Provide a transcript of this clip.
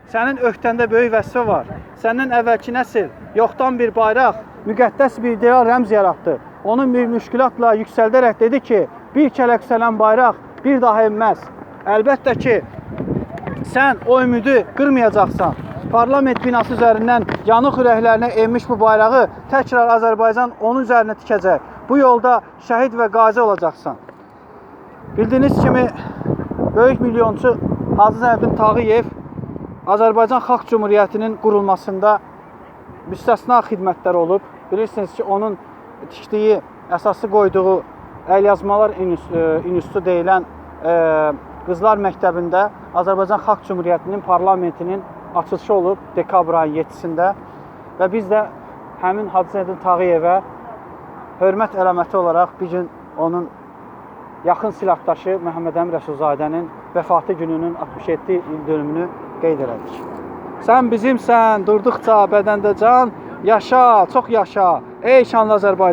Sənin öhdəndə böyük vəzifə var. Səndən əvvəlki nəsil yoxdan bir bayraq, müqəddəs bir ideal rəmz yaratdı. Onu müşkülatla yüksəldərək dedi ki, bir kərə yüksələn bayraq bir daha enməz. Əlbəttə ki, sən o ümidi qırmayacaqsan. Parlament binası üzərindən yanıq ürəklərinə enmiş bu bayrağı təkrar Azərbaycan onun üzərinə tikəcək. Bu yolda şəhid və qazi olacaqsan. Bildiyiniz kimi, böyük milyonçu Hacı Zeynəddin Tağıyev Azərbaycan Xalq Cumhuriyyətinin qurulmasında müstəsna xidmətlər olub. Bilirsiniz ki, onun tikdiyi, əsası qoyduğu Əlyazmalar İnstitutu deyilən Qızlar Məktəbində Azərbaycan Xalq Cumhuriyyətinin parlamentinin açılışı olub dekabr ayının 7-sində və biz də həmin Hacı Zeynəddin Tağıyevə hörmət əlaməti olaraq bir gün onun yaxın silahdaşı Məhəmməd Əmin Rəsulzadənin vəfatı gününün 67 il dönümünü qeyd elədik. Sən bizimsən, durduqca bədəndə can, yaşa, çox yaşa, ey şanlı Azərbaycan.